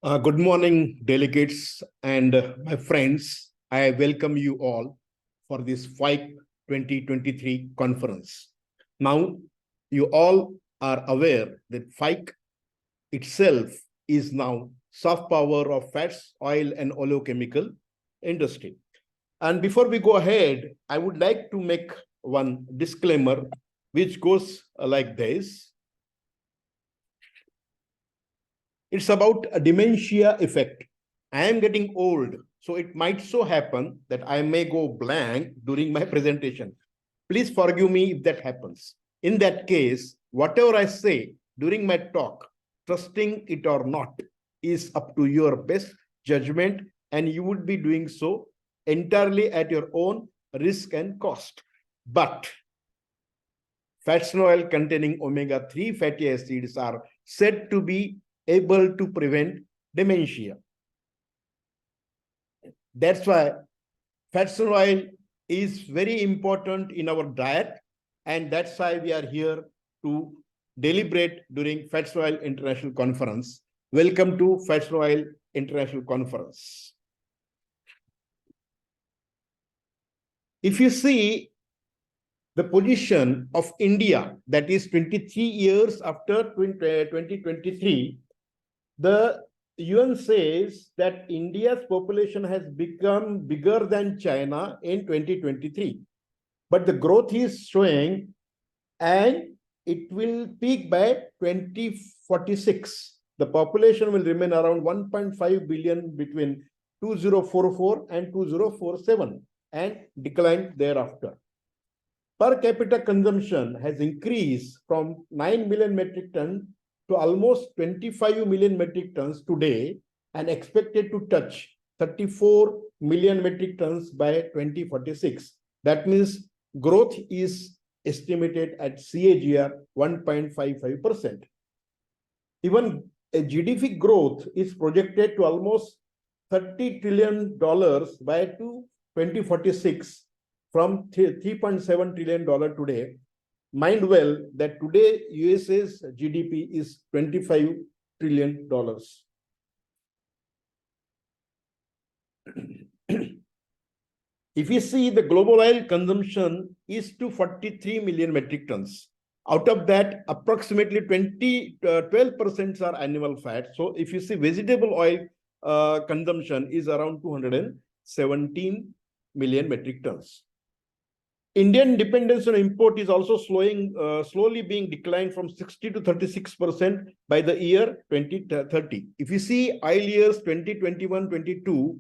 Good morning, delegates and my friends. I welcome you all for this FOIC 2023 conference. Now, you all are aware that FOIC itself is now soft power of fats, oil, and oleochemical industry. And before we go ahead, I would like to make one disclaimer, which goes like this. It's about a dementia effect. I am getting old, so it might so happen that I may go blank during my presentation. Please forgive me if that happens. In that case, whatever I say during my talk, trusting it or not, is up to your best judgment, and you would be doing so entirely at your own risk and cost. But fats and oil containing omega-3 fatty acids are said to be able to prevent dementia. That's why fats and oil is very important in our diet, and that's why we are here to deliberate during Fats and Oil International Conference. Welcome to Fats and Oil International Conference. If you see the position of India, that is 23 years after 2023, the UN says that India's population has become bigger than China in 2023. But the growth is showing, and it will peak by 2046. The population will remain around 1.5 billion between 2044 and 2047 and decline thereafter. Per capita consumption has increased from 9 million metric tons to almost 25 million metric tons today and expected to touch 34 million metric tons by 2046. That means growth is estimated at CAGR 1.55%. Even a GDP growth is projected to almost $30 trillion by 2046 from $3.7 trillion today. Mind well that today USA's GDP is $25 trillion. If you see, the global oil consumption is 243 million metric tons. Out of that, approximately 12% are animal fat. So if you see, vegetable oil consumption is around 217 million metric tons. Indian dependence on import is also slowly being declined from 60 to 36% by the year 2030. If you see oil years 2021-22,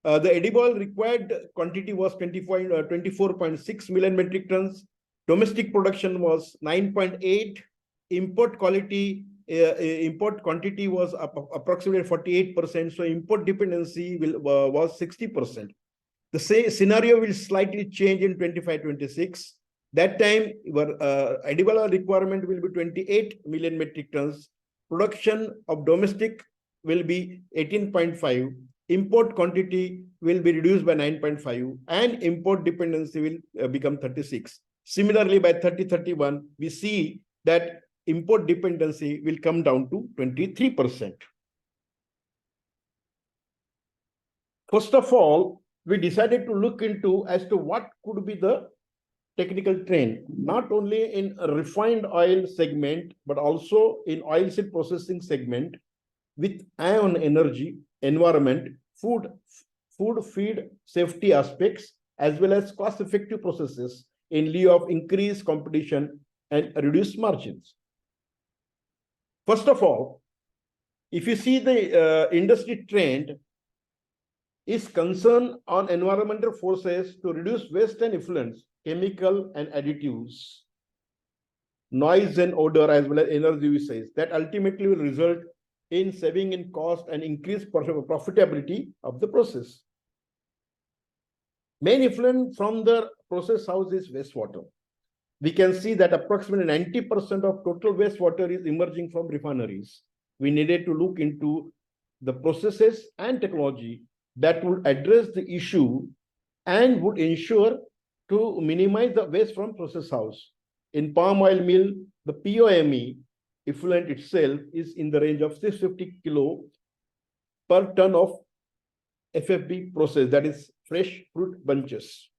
the edible oil required quantity was 24.6 million metric tons. Domestic production was 9.8. Import quantity was approximately 48%. So import dependency was 60%. The same scenario will slightly change in 25-26. That time, our edible oil requirement will be 28 million metric tons. Production of domestic will be 18.5. Import quantity will be reduced by 9.5, and import dependency will become 36. Similarly, by 30-31, we see that import dependency will come down to 23%. First of all, we decided to look into as to what could be the technical trend, not only in a refined oil segment, but also in oilseed processing segment with ion energy, environment, food feed safety aspects, as well as cost-effective processes in lieu of increased competition and reduced margins. First of all, if you see the industry trend, is concerned on environmental forces to reduce waste and effluents, chemical and additives, noise and odor, as well as energy usage, that ultimately will result in saving in cost and increased profitability of the process. Main effluent from the process house is wastewater. We can see that approximately 90% of total wastewater is emerging from refineries. We needed to look into the processes and technology that would address the issue and would ensure to minimize the waste from process house. In palm oil mill, the POME effluent itself is in the range of 650 kilo per ton of FFB process, that is fresh fruit bunches.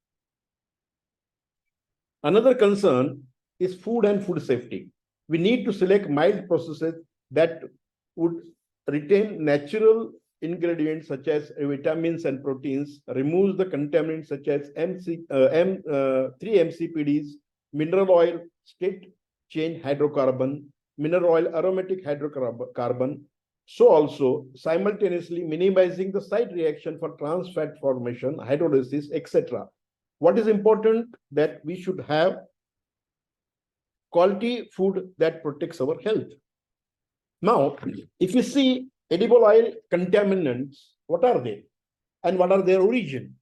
Another concern is food and food safety. We need to select mild processes that would retain natural ingredients such as vitamins and proteins, removes the contaminants such as 3-MCPDs, mineral oil, state chain hydrocarbon, mineral oil aromatic hydrocarbon, so also simultaneously minimizing the side reaction for trans fat formation, hydrolysis, etc. What is important that we should have quality food that protects our health. Now, if you see edible oil contaminants, what are they and what are their origin?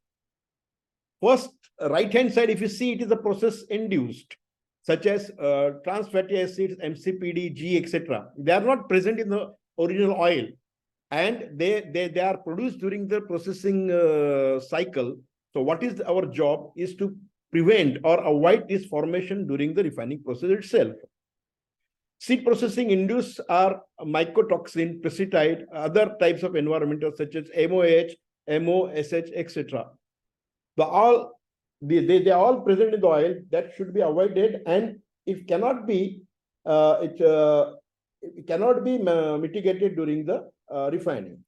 First, right-hand side, if you see, it is a process induced, such as trans fatty acids, MCPD, G, etc. They are not present in the original oil, and they are produced during the processing cycle. So what is our job is to prevent or avoid this formation during the refining process itself. Seed processing induced are mycotoxin, pesticide, other types of environmental such as MOH, MOSH, etc. They are all present in the oil that should be avoided, and it cannot be mitigated during the refining.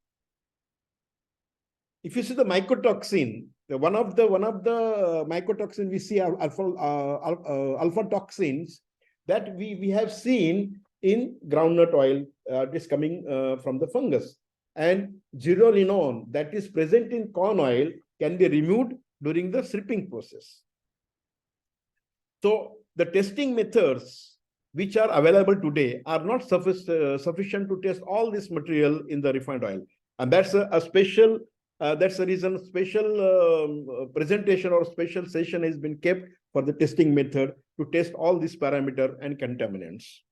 If you see the mycotoxin, one of the mycotoxin we see are alpha toxins that we have seen in groundnut oil. It is coming from the fungus, and zearalenone that is present in corn oil can be removed during the stripping process. So the testing methods which are available today are not sufficient to test all this material in the refined oil, and that's a special. That's the reason special presentation or special session has been kept for the testing method to test all these parameters and contaminants.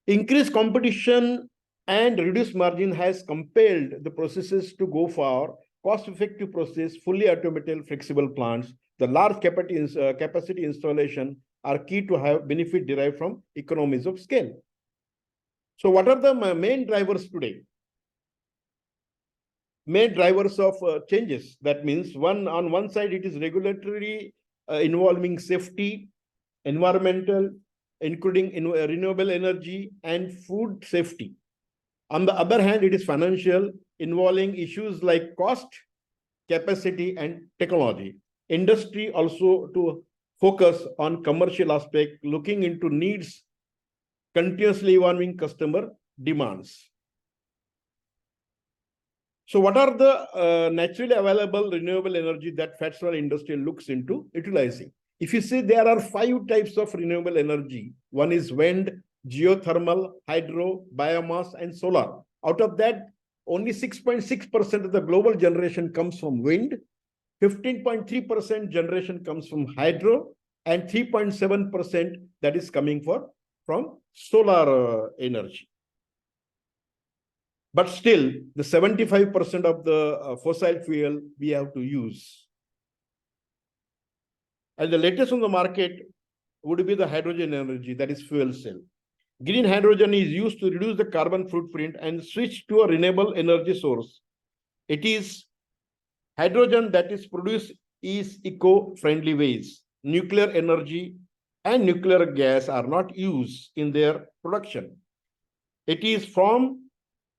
Increased competition and reduced margin has compelled the processes to go for cost-effective process, fully automated flexible plants. The large capacity installation are key to have benefit derived from economies of scale. So what are the main drivers today? Main drivers of changes. That means on one side, it is regulatory involving safety, environmental, including renewable energy and food safety. On the other hand, it is financial, involving issues like cost, capacity, and technology. Industry also to focus on commercial aspect, looking into needs, continuously evolving customer demands. So what are the naturally available renewable energy that fats oil industry looks into utilizing? If you see, there are 5 types of renewable energy. One is wind, geothermal, hydro, biomass, and solar. Out of that, only 6.6% of the global generation comes from wind, 15.3% generation comes from hydro, and 3.7% that is coming from solar energy. But still, the 75% of the fossil fuel we have to use. And the latest on the market would be the hydrogen energy, that is fuel cell. Green hydrogen is used to reduce the carbon footprint and switch to a renewable energy source. It is hydrogen that is produced is eco-friendly ways. Nuclear energy and nuclear gas are not used in their production. It is formed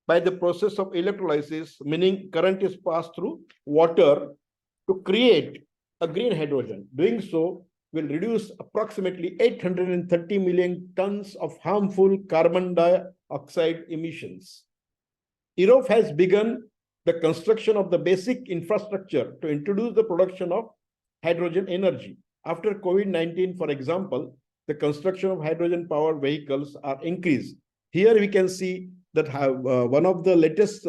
by the process of electrolysis, meaning current is passed through water to create a green hydrogen. Doing so will reduce approximately 830 million tons of harmful carbon dioxide emissions. Europe has begun the construction of the basic infrastructure to introduce the production of hydrogen energy. After COVID-19, for example, the construction of hydrogen-powered vehicles are increased. Here we can see that one of the latest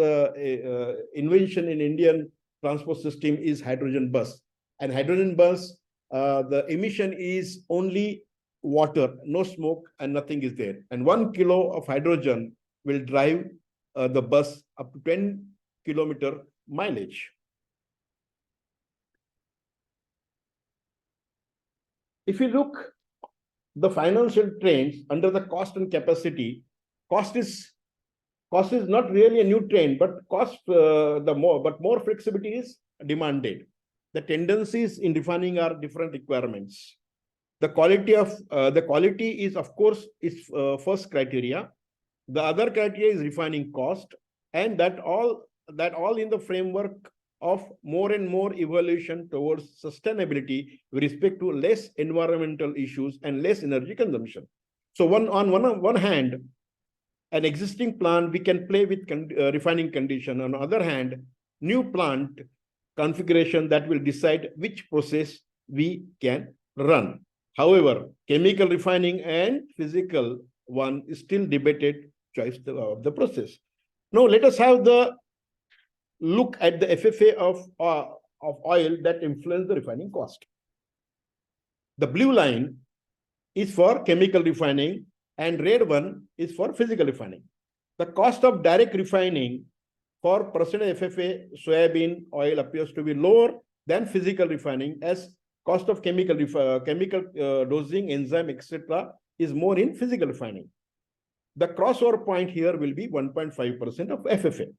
invention in Indian transport system is hydrogen bus. And hydrogen bus, the emission is only water, no smoke, and nothing is there. And 1 kilo of hydrogen will drive the bus up to 10 kilometer mileage. If you look the financial trends under the cost and capacity, cost is not really a new trend, but more flexibility is demanded. The tendencies in refining are different requirements. The quality is, of course, is first criteria. The other criteria is refining cost, and that all in the framework of more and more evolution towards sustainability with respect to less environmental issues and less energy consumption. So on one hand, an existing plant we can play with refining condition. On the other hand, new plant configuration that will decide which process we can run. However, chemical refining and physical one is still debated choice of the process. Now let us have the look at the FFA of oil that influence the refining cost. The blue line is for chemical refining and red one is for physical refining. The cost of direct refining for percentage FFA soybean oil appears to be lower than physical refining, as cost of chemical dosing, enzyme, etc. is more in physical refining. The crossover point here will be 1.5% of FFA.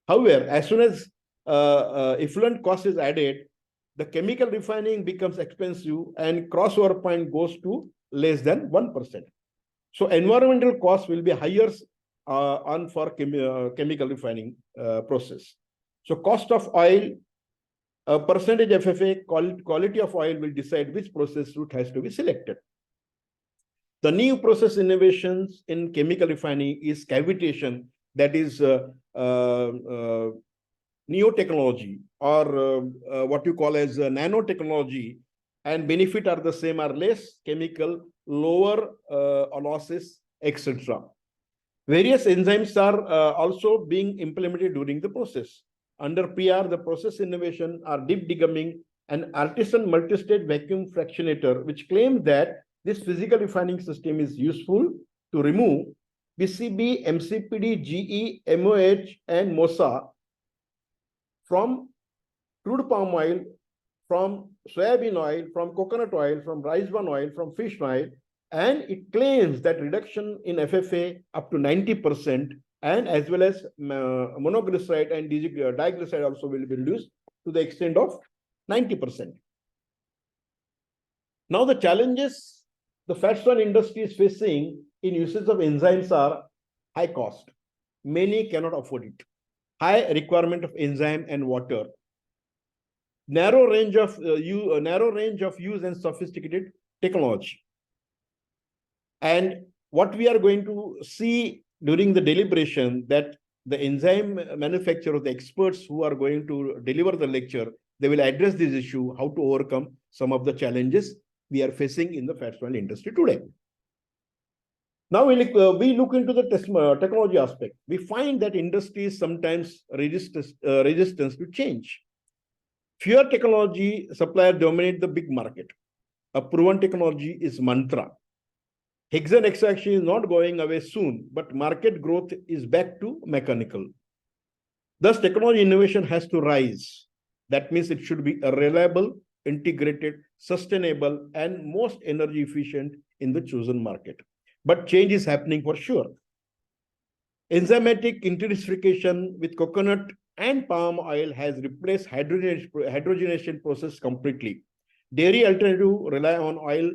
However, as soon as effluent cost is added, the chemical refining becomes expensive and crossover point goes to less than 1%. So environmental cost will be higher on for chemical refining process. So cost of oil, percentage FFA, quality of oil will decide which process route has to be selected. The new process innovations in chemical refining is cavitation, that is neotechnology, or what you call as nanotechnology, and benefit are the same, are less chemical, lower losses, etc. Various enzymes are also being implemented during the process. Under PR, the process innovation are deep degumming and artisan multi-state vacuum fractionator, which claims that this physical refining system is useful to remove PCB, MCPD, GE, MOH, and MOSA from crude palm oil, from soybean oil, from coconut oil, from rice bran oil, from fish oil, and it claims that reduction in FFA up to 90%, and as well as monoglyceride and diglyceride also will be reduced to the extent of 90%. Now the challenges the fats oil industry is facing in usage of enzymes are high cost. Many cannot afford it. High requirement of enzyme and water. Narrow range of use and sophisticated technology. And what we are going to see during the deliberation, that the enzyme manufacturer, the experts who are going to deliver the lecture, they will address this issue, how to overcome some of the challenges we are facing in the fats oil industry today. Now we look into the technology aspect. We find that industries sometimes resistance to change. Fewer technology suppliers dominate the big market. A proven technology is mantra. Hexane extraction is not going away soon, but market growth is back to mechanical. Thus, technology innovation has to rise. That means it should be a reliable, integrated, sustainable, and most energy efficient in the chosen market. But change is happening for sure. Enzymatic intensification with coconut and palm oil has replaced hydrogenation process completely. Dairy alternative rely on oil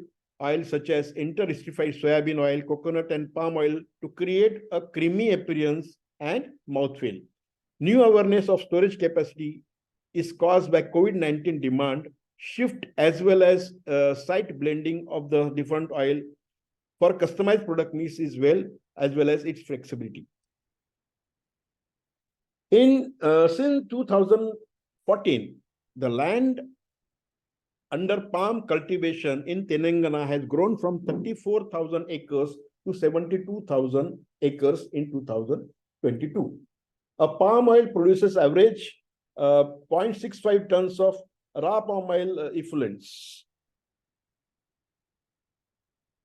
such as inter-esterified soybean oil, coconut, and palm oil to create a creamy appearance and mouthfeel. New awareness of storage capacity is caused by COVID-19 demand shift, as well as site blending of the different oil for customized product needs as well as its flexibility. Since 2014, the land under palm cultivation in Telangana has grown from 34,000 acres to 72,000 acres in 2022. A palm oil produces average 0.65 tons of raw palm oil effluents.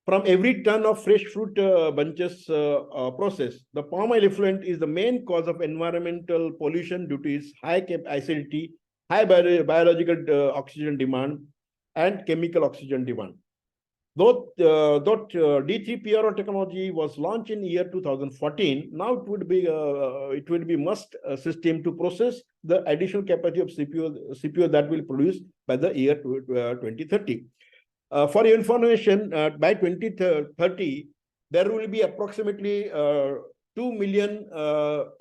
From every ton of fresh fruit bunches processed, the palm oil effluent is the main cause of environmental pollution due to its high acidity, high biological oxygen demand, and chemical oxygen demand. Though D3PRO technology was launched in year 2014, now it would be must system to process the additional capacity of CPU that will produce by the year 2030. For your information, by 2030, there will be approximately 2 million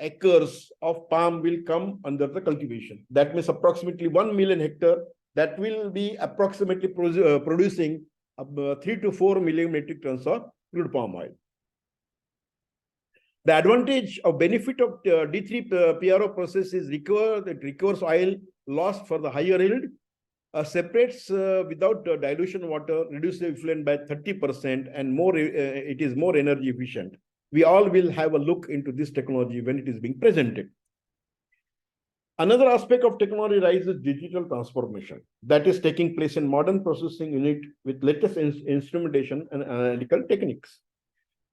acres of palm will come under the cultivation. That means approximately 1 million hectare that will be approximately producing 3 to 4 million metric tons of crude palm oil. The advantage of benefit of D3PRO process is it recovers oil lost for the higher yield, separates without dilution water, reduces effluent by 30%, and it is more energy efficient. We all will have a look into this technology when it is being presented. Another aspect of technology rise is digital transformation that is taking place in modern processing unit with latest instrumentation and analytical techniques.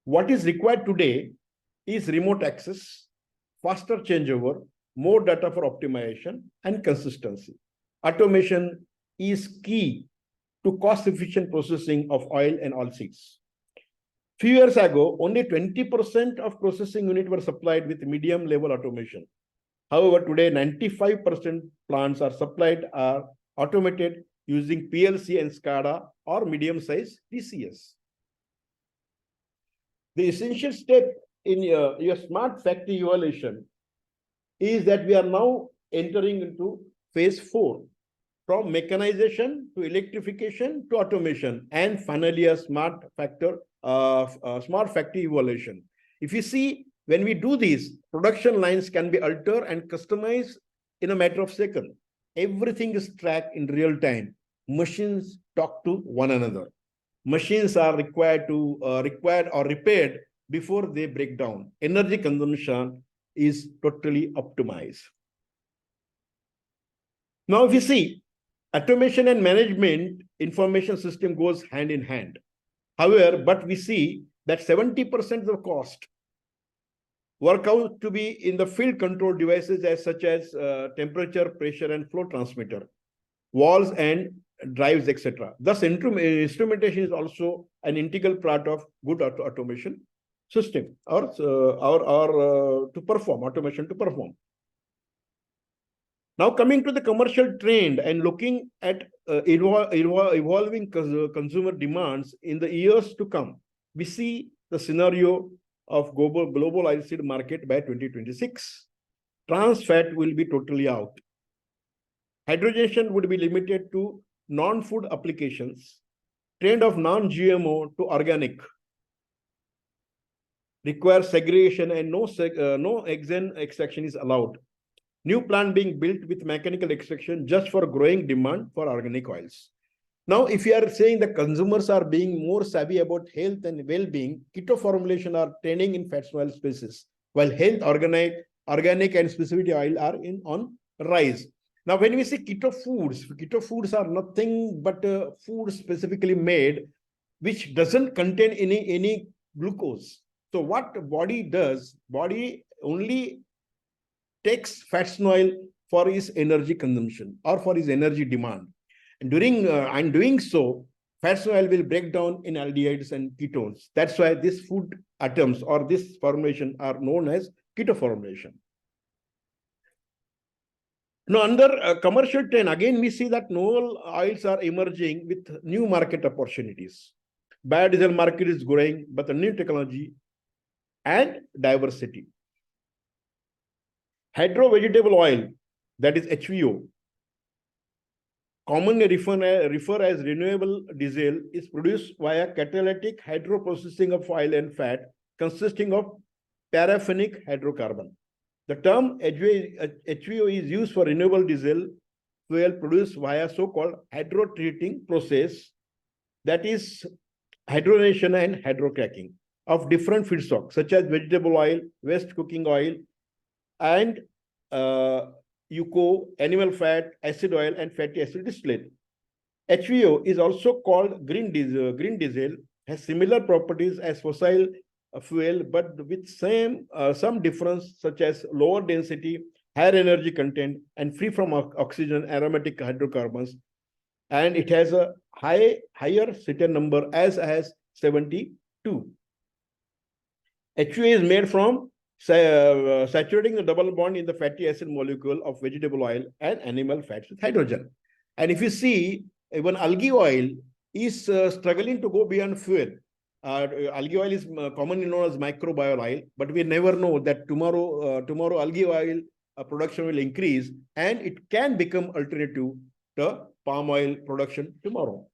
What is required today is remote access, faster changeover, more data for optimization, and consistency. Automation is key to cost-efficient processing of oil and oilseeds. Few years ago, only 20% of processing units were supplied with medium-level automation. However, today 95% plants are automated using PLC and SCADA or medium-sized TCS. The essential step in your smart factory evaluation is that we are now entering into phase 4, from mechanization to electrification to automation, and finally a smart factory evaluation. If you see, when we do this, production lines can be altered and customized in a matter of seconds. Everything is tracked in real time. Machines talk to one another. Machines are required or repaired before they break down. Energy consumption is totally optimized. Now, if you see, automation and management information system goes hand in hand. However, but we see that 70% of the cost work out to be in the field control devices such as temperature, pressure, and flow transmitter, valves and drives, etc. Thus, instrumentation is also an integral part of good automation system or to perform automation to perform. Now, coming to the commercial trend and looking at evolving consumer demands in the years to come, we see the scenario of global oilseed market by 2026. Trans fat will be totally out. Hydrogenation would be limited to non-food applications. Trend of non-GMO to organic requires segregation, and no exen extraction is allowed. New plant being built with mechanical extraction just for growing demand for organic oils. Now, if you are saying the consumers are being more savvy about health and well-being, keto formulation are trending in fats and oil spaces, while health, organic and specific oil are on rise. Now, when we say keto foods are nothing but food specifically made, which doesn't contain any glucose. So what body does, body only takes fats and oil for his energy consumption or for his energy demand. And doing so, fats and oil will break down in aldehydes and ketones. That's why these food atoms or this formulation are known as keto formulation. Now, under commercial trend, again, we see that novel oils are emerging with new market opportunities. Biodiesel market is growing, but the new technology and diversity. Hydro vegetable oil, that is HVO, commonly refer as renewable diesel, is produced via catalytic hydroprocessing of oil and fat consisting of paraffinic hydrocarbon. The term HVO is used for renewable diesel fuel produced via so-called hydrotreating process, that is hydrogenation and hydrocracking of different feedstocks such as vegetable oil, waste cooking oil, and UCO, animal fat, acid oil, and fatty acid distillate. HVO is also called green diesel. Green diesel has similar properties as fossil fuel, but with some difference such as lower density, higher energy content, and free from oxygen aromatic hydrocarbons. and it has a higher certain number as 72. HUA is made from saturating the double bond in the fatty acid molecule of vegetable oil and animal fats with hydrogen. And if you see, even algae oil is struggling to go beyond fuel. Algae oil is commonly known as microbial oil, but we never know that tomorrow algae oil production will increase and it can become alternative to palm oil production tomorrow.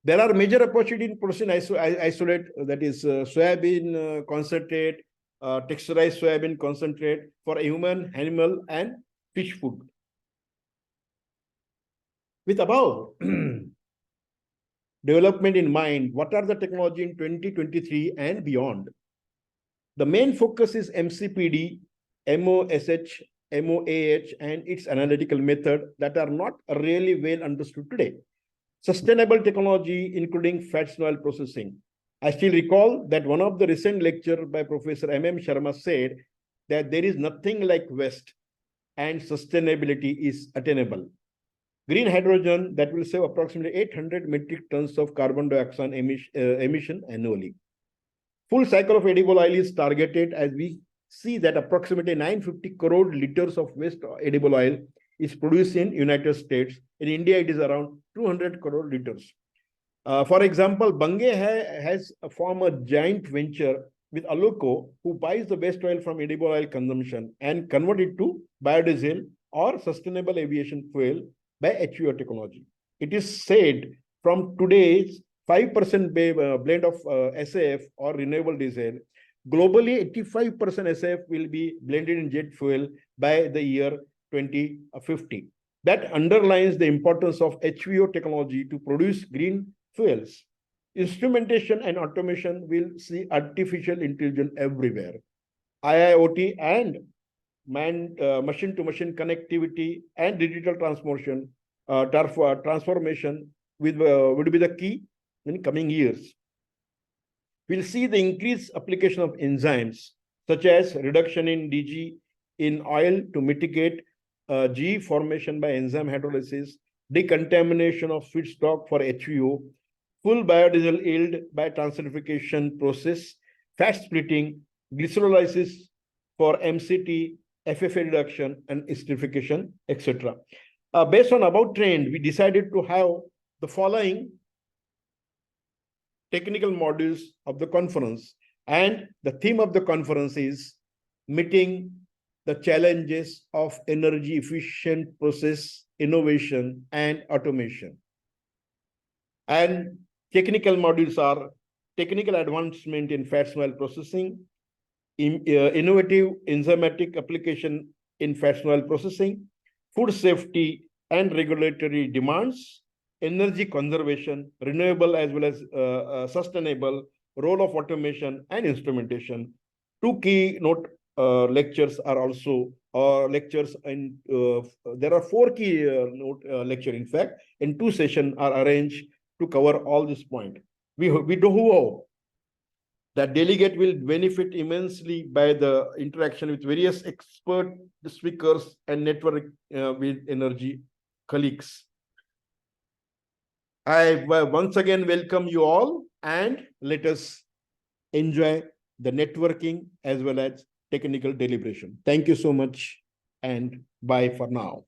There are major opportunities in protein isolate, that is soybean concentrate, texturized soybean concentrate for human, animal, and fish food. With above development in mind, what are the technology in 2023 and beyond? The main focus is MCPD, MOSH, MOAH, and its analytical method that are not really well understood today. Sustainable technology, including fats and oil processing. I still recall that one of the recent lecture by Professor M.M. Sharma said that there is nothing like waste and sustainability is attainable. Green hydrogen that will save approximately 800 metric tons of carbon dioxide emission annually. Full cycle of edible oil is targeted as we see that approximately 950 crore liters of waste edible oil is produced in United States. In India, it is around 200 crore liters. For example, Bunge has formed a joint venture with Aloco, who buys the waste oil from edible oil consumption and convert it to biodiesel or sustainable aviation fuel by HVO technology. It is said from today's 5% blend of SAF or renewable diesel, globally 85% SAF will be blended in jet fuel by the year 2050. That underlines the importance of HVO technology to produce green fuels. Instrumentation and automation will see artificial intelligence everywhere. IIoT and machine-to-machine connectivity and digital transformation would be the key in coming years. We'll see the increased application of enzymes, such as reduction in DG in oil to mitigate G formation by enzyme hydrolysis, decontamination of feedstock for HVO, full biodiesel yield by transonification process, fat splitting, glycolysis for MCT, FFA reduction, and esterification, etc. Based on above trend, we decided to have the following technical modules of the conference, and the theme of the conference is meeting the challenges of energy efficient process innovation and automation. And technical modules are technical advancement in fats and oil processing, innovative enzymatic application in fats and oil processing, food safety and regulatory demands, energy conservation, renewable as well as sustainable, role of automation and instrumentation. Two keynote lectures are also lectures, and there are 4 key lecture. In fact, in 2 sessions are arranged to cover all this point. We do hope that delegate will benefit immensely by the interaction with various expert speakers and network with energy colleagues. I once again welcome you all, and let us enjoy the networking as well as technical deliberation. Thank you so much, and bye for now.